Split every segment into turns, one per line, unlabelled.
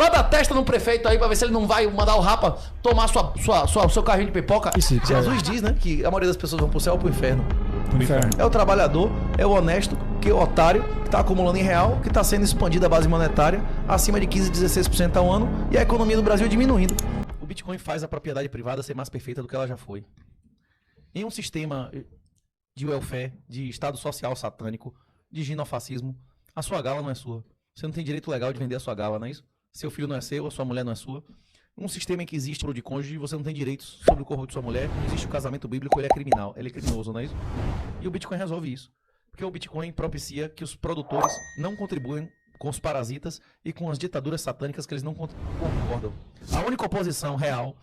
Vai dar testa no prefeito aí pra ver se ele não vai mandar o rapa tomar seu carrinho de pipoca. Jesus diz, né, que a maioria das pessoas vão pro céu ou pro inferno. É o trabalhador, é o honesto, que é o otário, que tá acumulando em real, que tá sendo expandida a base monetária acima de 15, 16% ao ano e a economia do Brasil diminuindo. O Bitcoin faz a propriedade privada ser mais perfeita do que ela já foi. Em um sistema de welfare, de estado social satânico, de ginofascismo, a sua gala não é sua. Você não tem direito legal de vender a sua gala, não é isso? Seu filho não é seu, a sua mulher não é sua. Um sistema em que existe o de cônjuge, você não tem direitos sobre o corpo de sua mulher, não existe o casamento bíblico, ele é criminal, ele é criminoso, não é isso? E o Bitcoin resolve isso. Porque o Bitcoin propicia que os produtores não contribuem com os parasitas e com as ditaduras satânicas que eles não concordam. A única oposição real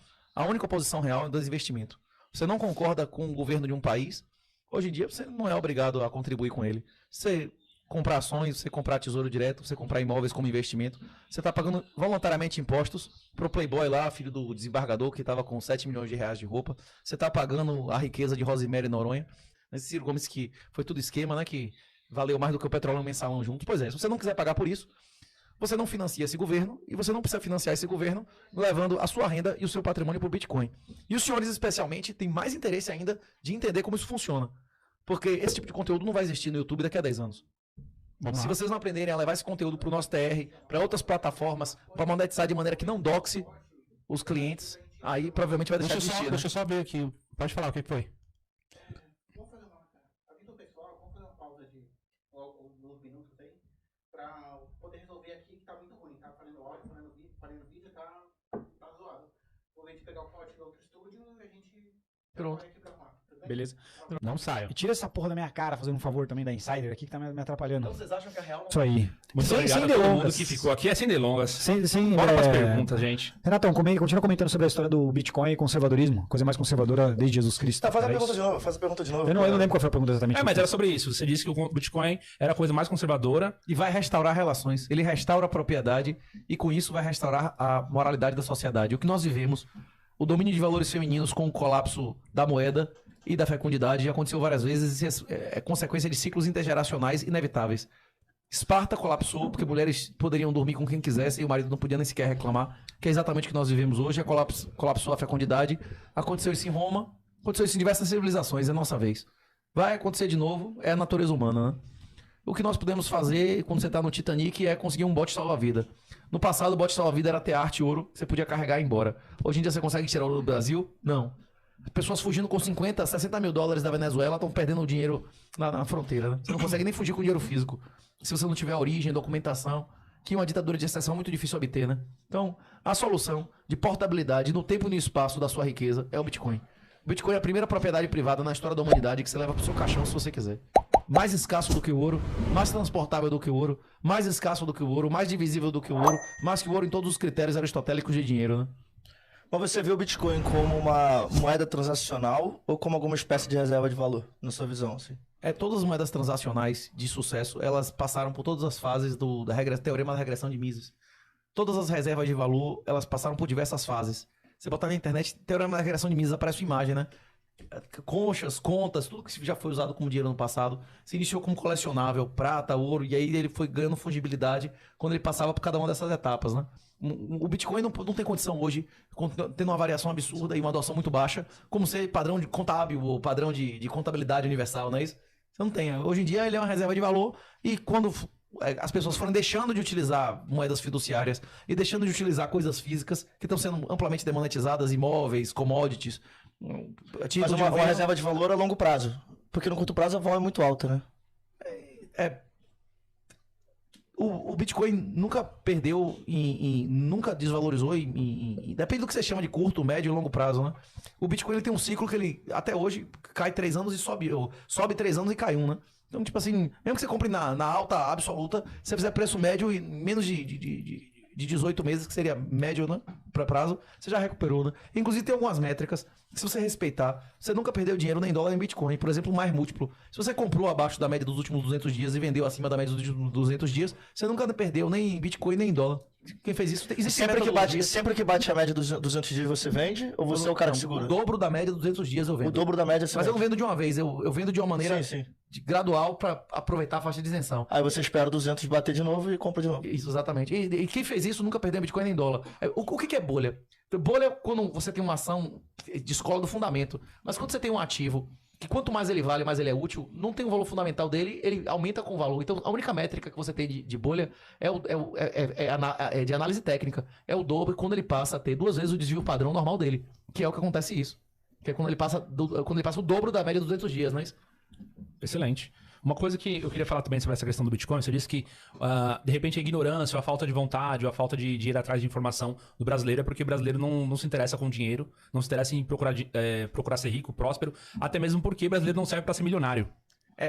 é do desinvestimento. Você não concorda com o governo de um país, hoje em dia você não é obrigado a contribuir com ele. Você comprar ações, você comprar tesouro direto, você comprar imóveis como investimento, você está pagando voluntariamente impostos pro playboy lá, filho do desembargador que estava com 7 milhões de reais de roupa, você está pagando a riqueza de Rosemary Noronha, esse Ciro Gomes que foi tudo esquema, né, que valeu mais do que o petróleo mensalão juntos. Pois é, se você não quiser pagar por isso, você não financia esse governo e você não precisa financiar esse governo levando a sua renda e o seu patrimônio para o Bitcoin. E os senhores, especialmente, têm mais interesse ainda de entender como isso funciona. Porque esse tipo de conteúdo não vai existir no YouTube daqui a 10 anos. Se vocês não aprenderem a levar esse conteúdo para o nosso TR, para outras plataformas, para monetizar de maneira que não doxe os clientes, aí provavelmente vai deixar de existir.
Deixa eu só ver aqui. Pode falar, o que foi?
Vamos fazer uma pessoal, vamos fazer uma pausa de uns minutos aí, para poder resolver aqui que tá muito ruim. Tá fazendo áudio, fazendo vídeo, tá zoado. Vou gente pegar o pote do outro estúdio e a gente...
Pronto.
Beleza. Não saia.
E tira essa porra da minha cara, fazendo um favor também da Insider aqui, que tá me atrapalhando.
Então vocês acham que a real não...
Isso aí.
Muito
Sem
obrigado a todo mundo
delongas.
que ficou aqui. É sem delongas. Bora
Bora
para as perguntas, gente.
Renatão, continua comentando sobre a história do Bitcoin e conservadorismo. Coisa mais conservadora desde Jesus Cristo.
Tá, faz a
Era
pergunta
isso?
de novo, faz a pergunta de novo.
Eu não lembro qual foi a pergunta exatamente.
Mas era sobre isso. Você disse que o Bitcoin era a coisa mais conservadora.
E vai restaurar relações. Ele restaura a propriedade e com isso vai restaurar a moralidade da sociedade. O que nós vivemos, o domínio de valores femininos com o colapso da moeda e da fecundidade já aconteceu várias vezes e é consequência de ciclos intergeracionais inevitáveis. Esparta colapsou porque mulheres poderiam dormir com quem quisesse e o marido não podia nem sequer reclamar, que é exatamente o que nós vivemos hoje. Colapsou a fecundidade. Aconteceu isso em Roma, aconteceu isso em diversas civilizações, é a nossa vez. Vai acontecer de novo, é a natureza humana, né? O que nós podemos fazer quando você está no Titanic é conseguir um bote salva-vida. No passado, o bote salva-vida era ter arte e ouro que você podia carregar e ir embora. Hoje em dia você consegue tirar ouro do Brasil? Não. Pessoas fugindo com 50, 60 mil dólares da Venezuela estão perdendo o dinheiro na fronteira, né? Você não consegue nem fugir com dinheiro físico. Se você não tiver origem, documentação, que uma ditadura de exceção é muito difícil obter, né? Então, a solução de portabilidade no tempo e no espaço da sua riqueza é o Bitcoin. O Bitcoin é a primeira propriedade privada na história da humanidade que você leva pro seu caixão se você quiser. Mais escasso do que o ouro, mais transportável do que o ouro, mais escasso do que o ouro, mais divisível do que o ouro, mais que o ouro em todos os critérios aristotélicos de dinheiro, né?
Mas você vê o Bitcoin como uma moeda transacional ou como alguma espécie de reserva de valor, na sua visão? Assim?
Todas as moedas transacionais de sucesso, elas passaram por todas as fases do teorema da regressão de Mises. Todas as reservas de valor, elas passaram por diversas fases. Você botar na internet, teorema da regressão de Mises, aparece uma imagem, né? Conchas, contas, tudo que já foi usado como dinheiro no passado, se iniciou como colecionável, prata, ouro, e aí ele foi ganhando fungibilidade quando ele passava por cada uma dessas etapas, né? O Bitcoin não tem condição hoje, tendo uma variação absurda e uma adoção muito baixa, como ser padrão de contábil ou padrão de contabilidade universal, não é isso? Você não tem. Hoje em dia ele é uma reserva de valor e quando as pessoas forem deixando de utilizar moedas fiduciárias e deixando de utilizar coisas físicas que estão sendo amplamente demonetizadas, imóveis, commodities...
Mas uma reserva de valor a longo prazo, porque no curto prazo a vol é muito alta, né?
O Bitcoin nunca perdeu, nunca desvalorizou, depende do que você chama de curto, médio e longo prazo, né? O Bitcoin ele tem um ciclo que ele, até hoje, cai 3 anos e sobe 3 anos e cai 1, né? Então, tipo assim, mesmo que você compre na alta absoluta, se você fizer preço médio e menos de 18 meses, que seria médio, né? Pra prazo, você já recuperou, né? Inclusive tem algumas métricas que se você respeitar, você nunca perdeu dinheiro nem em dólar nem em Bitcoin. Por exemplo, o mais múltiplo. Se você comprou abaixo da média dos últimos 200 dias e vendeu acima da média dos últimos 200 dias, você nunca perdeu nem em Bitcoin nem em dólar. Quem fez isso, existe
sempre que bate a média dos 200 dias você vende? Ou você é o cara que segura?
O dobro da média dos 200 dias eu vendo.
O dobro da média você
Mas
vende.
eu não vendo de uma vez, eu vendo de uma maneira...
Sim.
gradual para aproveitar a faixa de isenção.
Aí você espera 200 bater de novo e compra de novo.
Isso, exatamente. E quem fez isso nunca perdeu Bitcoin nem dólar. O que é bolha? Bolha é quando você tem uma ação descola do fundamento. Mas quando você tem um ativo que quanto mais ele vale, mais ele é útil, não tem o valor fundamental dele, ele aumenta com o valor. Então, a única métrica que você tem de bolha é de análise técnica. É o dobro quando ele passa a ter 2 vezes o desvio padrão normal dele. Que é o que acontece isso. Que é quando ele passa o dobro da média dos 200 dias, não é isso?
Excelente. Uma coisa que eu queria falar também sobre essa questão do Bitcoin, você disse que, de repente, a ignorância, ou a falta de vontade, ou a falta de ir atrás de informação do brasileiro é porque o brasileiro não se interessa com dinheiro, não se interessa em procurar ser rico, próspero, até mesmo porque o brasileiro não serve para ser milionário.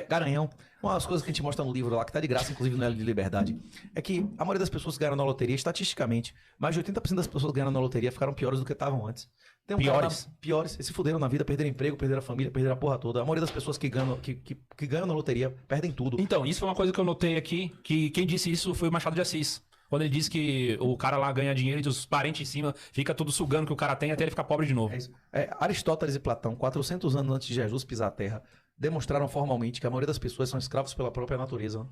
Garanhão. Uma das coisas que a gente mostra no livro lá, que tá de graça, inclusive no Elo de Liberdade, é que a maioria das pessoas que ganharam na loteria, estatisticamente, mais de 80% das pessoas que ganharam na loteria ficaram piores do que estavam antes. Tem
Piores?
Piores. Eles se fuderam na vida, perderam emprego, perderam a família, perderam a porra toda. A maioria das pessoas que ganham na loteria perdem tudo.
Então, isso foi uma coisa que eu notei aqui, que quem disse isso foi o Machado de Assis. Quando ele disse que o cara lá ganha dinheiro e os parentes em cima fica tudo sugando que o cara tem até ele ficar pobre de novo.
É isso. Aristóteles e Platão, 400 anos antes de Jesus pisar a Terra, demonstraram formalmente que a maioria das pessoas são escravos pela própria natureza. Né?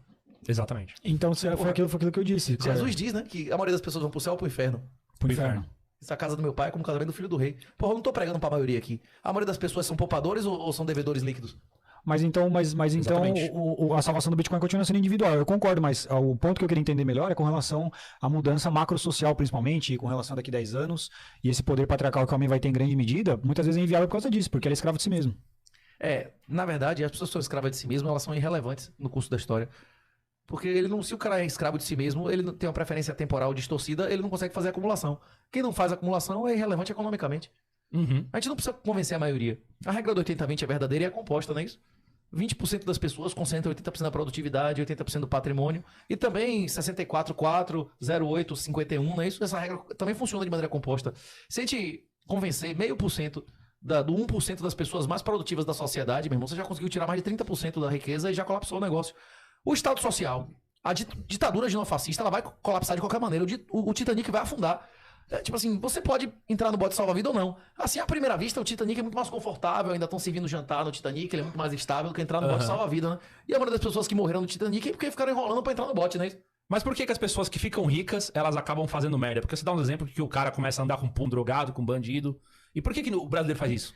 Exatamente.
Então foi aquilo que eu disse.
Jesus diz, né, que a maioria das pessoas vão pro céu ou pro inferno.
Pro inferno.
Essa casa do meu pai é como o casamento do filho do rei. Porra, eu não tô pregando pra maioria aqui. A maioria das pessoas são poupadores ou são devedores líquidos?
Mas então
Exatamente.
a salvação do Bitcoin continua sendo individual. Eu concordo, mas o ponto que eu queria entender melhor é com relação à mudança macrosocial, principalmente, e com relação a daqui 10 anos, e esse poder patriarcal que o homem vai ter em grande medida, muitas vezes é inviável por causa disso, porque ele é escravo de si mesmo.
Na verdade, as pessoas que são escravas de si mesmo, elas são irrelevantes no curso da história. Porque se o cara é escravo de si mesmo, ele não tem uma preferência temporal distorcida, ele não consegue fazer acumulação. Quem não faz acumulação é irrelevante economicamente.
Uhum.
A gente não precisa convencer a maioria. A regra do 80-20 é verdadeira e é composta, não é isso? 20% das pessoas concentram 80% da produtividade, 80% do patrimônio. E também 64,4, 0,8, 51, não é isso? Essa regra também funciona de maneira composta. Se a gente convencer 0,5% do 1% das pessoas mais produtivas da sociedade, meu irmão, você já conseguiu tirar mais de 30% da riqueza e já colapsou o negócio. O Estado Social, a ditadura neofascista, ela vai colapsar de qualquer maneira. O Titanic vai afundar. Tipo assim, você pode entrar no bote salva-vida ou não. Assim, à primeira vista, o Titanic é muito mais confortável, ainda estão servindo jantar no Titanic, ele é muito mais estável do que entrar no bote salva-vida, né? E a maioria das pessoas que morreram no Titanic é porque ficaram enrolando pra entrar no bote, né?
Mas por que as pessoas que ficam ricas, elas acabam fazendo merda? Porque você dá um exemplo que o cara começa a andar com um drogado, com um bandido. E por que o brasileiro faz isso?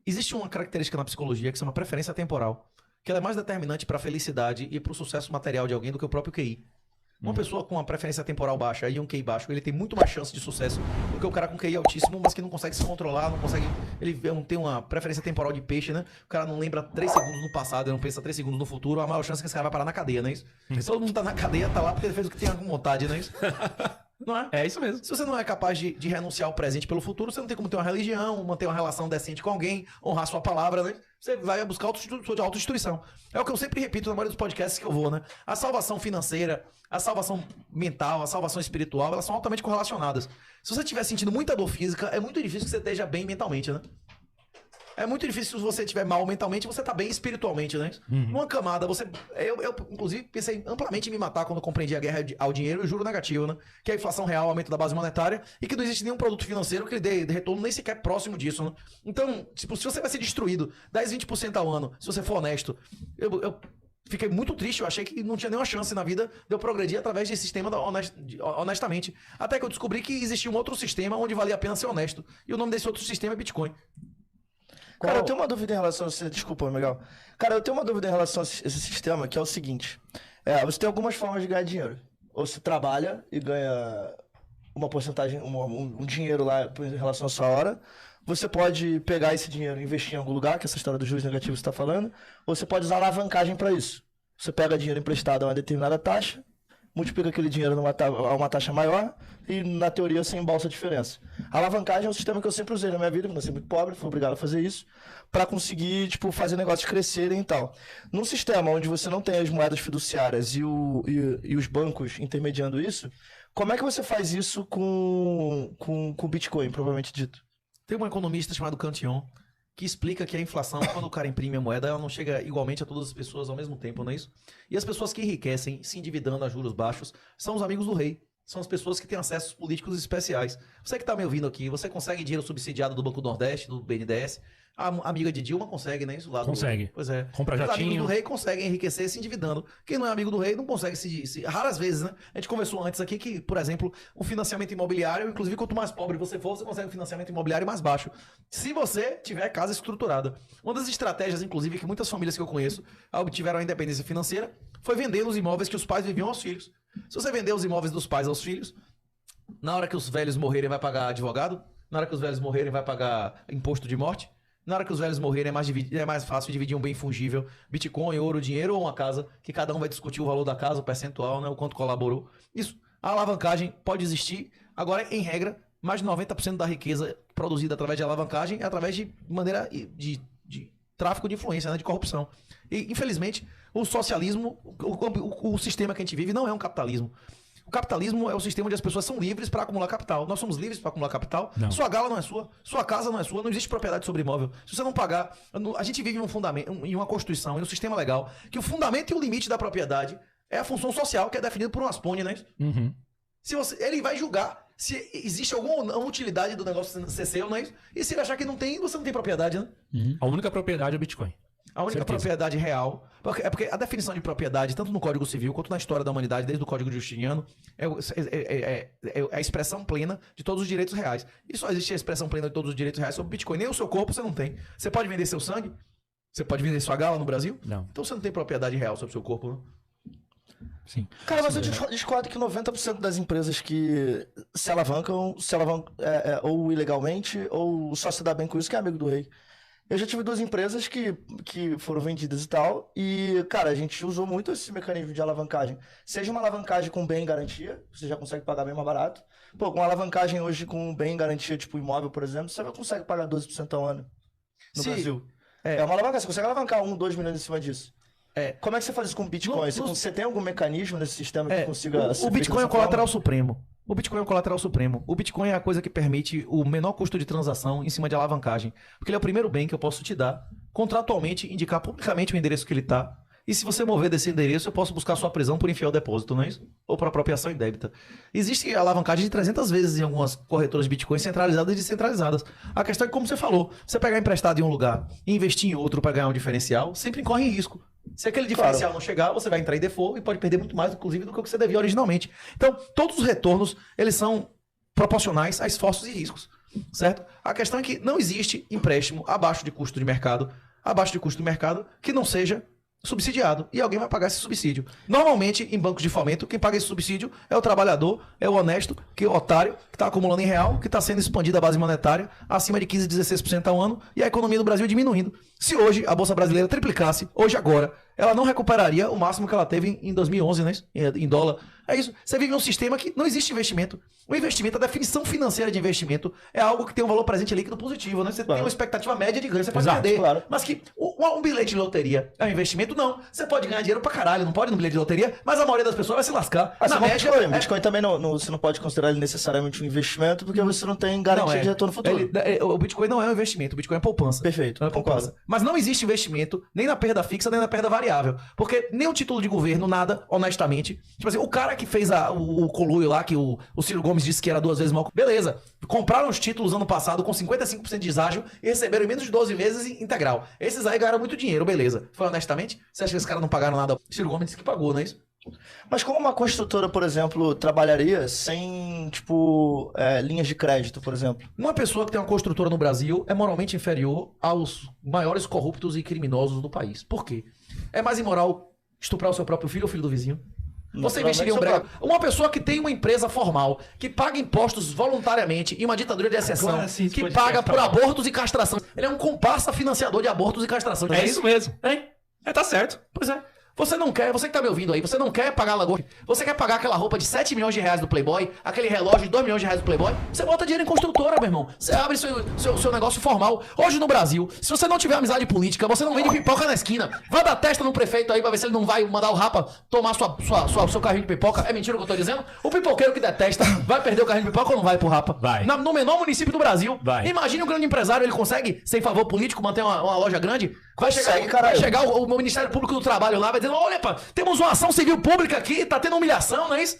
Existe uma característica na psicologia que se chama preferência temporal, que ela é mais determinante para a felicidade e para o sucesso material de alguém do que o próprio QI. Uma pessoa com uma preferência temporal baixa e um QI baixo, ele tem muito mais chance de sucesso do que o cara com QI altíssimo, mas que não consegue se controlar, não consegue... Ele tem uma preferência temporal de peixe, né? O cara não lembra 3 segundos no passado, ele não pensa 3 segundos no futuro, a maior chance é que esse cara vai parar na cadeia, não é isso? Se todo mundo tá na cadeia, tá lá porque ele fez o que tem com vontade, não é isso? Não é?
É isso mesmo.
Se você não é capaz de renunciar ao presente pelo futuro, você não tem como ter uma religião, manter uma relação decente com alguém, honrar sua palavra, né? Você vai buscar sua autodestruição. É o que eu sempre repito na maioria dos podcasts que eu vou, né? A salvação financeira, a salvação mental, a salvação espiritual, elas são altamente correlacionadas. Se você estiver sentindo muita dor física, é muito difícil que você esteja bem mentalmente, né? É muito difícil se você estiver mal mentalmente, você tá bem espiritualmente, né? Numa camada, eu, inclusive, pensei amplamente em me matar quando eu compreendi a guerra ao dinheiro e o juro negativo, né? Que é a inflação real, o aumento da base monetária, e que não existe nenhum produto financeiro que lhe dê retorno nem sequer próximo disso, né? Então, tipo, se você vai ser destruído 10, 20% ao ano, se você for honesto, eu fiquei muito triste, eu achei que não tinha nenhuma chance na vida de eu progredir através desse sistema honestamente. Até que eu descobri que existia um outro sistema onde valia a pena ser honesto. E o nome desse outro sistema é Bitcoin.
Cara, eu tenho uma dúvida em relação a esse... Desculpa, Miguel. Cara, eu tenho uma dúvida em relação a esse sistema, que é o seguinte. Você tem algumas formas de ganhar dinheiro. Ou você trabalha e ganha uma porcentagem, um dinheiro lá em relação à sua hora. Você pode pegar esse dinheiro e investir em algum lugar, que é essa história dos juros negativos que você está falando. Ou você pode usar alavancagem para isso. Você pega dinheiro emprestado a uma determinada taxa, multiplica aquele dinheiro a uma taxa maior e, na teoria, você embolsa a diferença. A alavancagem é um sistema que eu sempre usei na minha vida, quando eu nasci muito pobre, fui obrigado a fazer isso, para conseguir, tipo, fazer negócios crescerem e tal. Num sistema onde você não tem as moedas fiduciárias e os bancos intermediando isso, como é que você faz isso com o Bitcoin, provavelmente dito?
Tem um economista chamado Cantillon que explica que a inflação, quando o cara imprime a moeda, ela não chega igualmente a todas as pessoas ao mesmo tempo, não é isso? E as pessoas que enriquecem, se endividando a juros baixos, são os amigos do rei. são as pessoas que têm acessos políticos especiais. Você que está me ouvindo aqui, você consegue dinheiro subsidiado do Banco do Nordeste, do BNDES? A amiga de Dilma consegue, né? Isso lá
Consegue.
Pois é.
Compra
Os
jatinho.
amigos do rei conseguem enriquecer se endividando. Quem não é amigo do rei não consegue raras vezes, né? A gente conversou antes aqui que, por exemplo, o financiamento imobiliário, inclusive quanto mais pobre você for, você consegue um financiamento imobiliário mais baixo. Se você tiver casa estruturada. Uma das estratégias, inclusive, que muitas famílias que eu conheço obtiveram a independência financeira foi vender os imóveis que os pais viviam aos filhos. Se você vender os imóveis dos pais aos filhos, na hora que os velhos morrerem vai pagar advogado, na hora que os velhos morrerem vai pagar imposto de morte, na hora que os velhos morrerem é mais fácil dividir um bem fungível, Bitcoin, ouro, dinheiro ou uma casa, que cada um vai discutir o valor da casa, o percentual, né, o quanto colaborou. Isso, a alavancagem pode existir. Agora, em regra, mais de 90% da riqueza produzida através de alavancagem é através de maneira de tráfico de influência, né, de corrupção. E, infelizmente, o socialismo, o sistema que a gente vive não é um capitalismo. O capitalismo é o sistema onde as pessoas são livres para acumular capital. Nós somos livres para acumular capital.
Não.
Sua gala não é sua, sua casa não é sua, não existe propriedade sobre imóvel. Se você não pagar, a gente vive em uma constituição, em um sistema legal, que o fundamento e o limite da propriedade é a função social que é definida por um aspone, né?
Uhum.
Ele vai julgar se existe alguma utilidade do negócio ser seu, não é isso? E se ele achar que não tem, você não tem propriedade, né?
A única propriedade é o Bitcoin.
A única
Certeza.
propriedade real. É porque a definição de propriedade, tanto no Código Civil quanto na história da humanidade, desde o Código Justiniano, é a expressão plena de todos os direitos reais. E só existe a expressão plena de todos os direitos reais sobre Bitcoin. Nem o seu corpo você não tem. Você pode vender seu sangue? Você pode vender sua gala no Brasil?
Não.
Então você não tem propriedade real sobre o seu corpo, né?
Sim.
Cara, mas eu discordo que 90% das empresas que se alavancam ou ilegalmente, ou só se dá bem com isso, que é amigo do rei. Eu já tive duas empresas que foram vendidas e tal, e, cara, a gente usou muito esse mecanismo de alavancagem. Seja uma alavancagem com bem em garantia, você já consegue pagar bem mais barato. Pô, com uma alavancagem hoje com bem em garantia, tipo imóvel, por exemplo, você consegue pagar 12% ao ano no Brasil. É uma alavancagem, você consegue alavancar 1, 2 milhões em cima disso. Como é que você faz isso com o Bitcoin? Você tem algum mecanismo nesse sistema que consiga...
O Bitcoin é o colateral supremo. O Bitcoin é o colateral supremo. O Bitcoin é a coisa que permite o menor custo de transação em cima de alavancagem. Porque ele é o primeiro bem que eu posso te dar, contratualmente, indicar publicamente o endereço que ele está. E se você mover desse endereço, eu posso buscar sua prisão por infiel depósito, não é isso? Ou por apropriação indébita. Existe alavancagem de 300 vezes em algumas corretoras de Bitcoin centralizadas e descentralizadas. A questão é que, como você falou, você pegar emprestado em um lugar e investir em outro para ganhar um diferencial, sempre incorre em risco. Se aquele diferencial não chegar, você vai entrar em default e pode perder muito mais, inclusive, do que o que você devia originalmente. Então, todos os retornos, eles são proporcionais a esforços e riscos, certo? A questão é que não existe empréstimo abaixo de custo de mercado, que não seja subsidiado. E alguém vai pagar esse subsídio. Normalmente, em bancos de fomento, quem paga esse subsídio é o trabalhador, é o honesto, que é o otário, que está acumulando em real, que está sendo expandida a base monetária acima de 15%, 16% ao ano, e a economia do Brasil diminuindo. Se hoje a Bolsa Brasileira triplicasse, hoje agora, ela não recuperaria o máximo que ela teve em 2011, né? Em dólar. É isso. Você vive um sistema que não existe investimento. O investimento, a definição financeira de investimento é algo que tem um valor presente líquido positivo, né? Você tem uma expectativa média de ganho, você pode perder. Claro. Mas que um bilhete de loteria é um investimento? Não. Você pode ganhar dinheiro pra caralho, não pode no bilhete de loteria, mas a maioria das pessoas vai se lascar. Na média,
Bitcoin também você não pode considerar ele necessariamente um investimento, porque você não tem garantia de retorno futuro.
O Bitcoin não é um investimento, o Bitcoin é poupança.
Perfeito,
poupança. Mas não existe investimento nem na perda fixa, nem na perda variável. Porque nem o título de governo, nada, honestamente. Tipo assim, o cara que fez o conluio lá, que o Ciro Gomes disse que era 2 vezes mal. Beleza. Compraram os títulos ano passado com 55% de deságio e receberam em menos de 12 meses integral. Esses aí ganharam muito dinheiro, beleza. Foi honestamente? Você acha que esses caras não pagaram nada? O Ciro Gomes disse que pagou, não é isso?
Mas como uma construtora, por exemplo, trabalharia sem, linhas de crédito, por exemplo?
Uma pessoa que tem uma construtora no Brasil é moralmente inferior aos maiores corruptos e criminosos do país. Por quê? É mais imoral estuprar o seu próprio filho ou o filho do vizinho? Você investiria uma pessoa que tem uma empresa formal, que paga impostos voluntariamente em uma ditadura de exceção, que paga por abortos e castração. Ele é um comparsa financiador de abortos e castração.
É isso mesmo. Tá certo.
Pois é. Você não quer, você que tá me ouvindo aí, você não quer pagar lagoa. Você quer pagar aquela roupa de 7 milhões de reais do Playboy, aquele relógio de 2 milhões de reais do Playboy, você bota dinheiro em construtora, meu irmão. Você abre seu negócio formal. Hoje no Brasil, se você não tiver amizade política, você não vende pipoca na esquina. Vai dar testa no prefeito aí pra ver se ele não vai mandar o rapa tomar seu carrinho de pipoca. É mentira o que eu tô dizendo? O pipoqueiro que detesta vai perder o carrinho de pipoca ou não vai pro rapa?
Vai.
No menor município do Brasil.
Vai.
Imagine um grande empresário, ele consegue, sem favor político, manter uma loja grande. Vai chegar o Ministério Público do Trabalho lá, vai dizer, olha, pá, temos uma ação civil pública aqui, tá tendo humilhação, não é isso?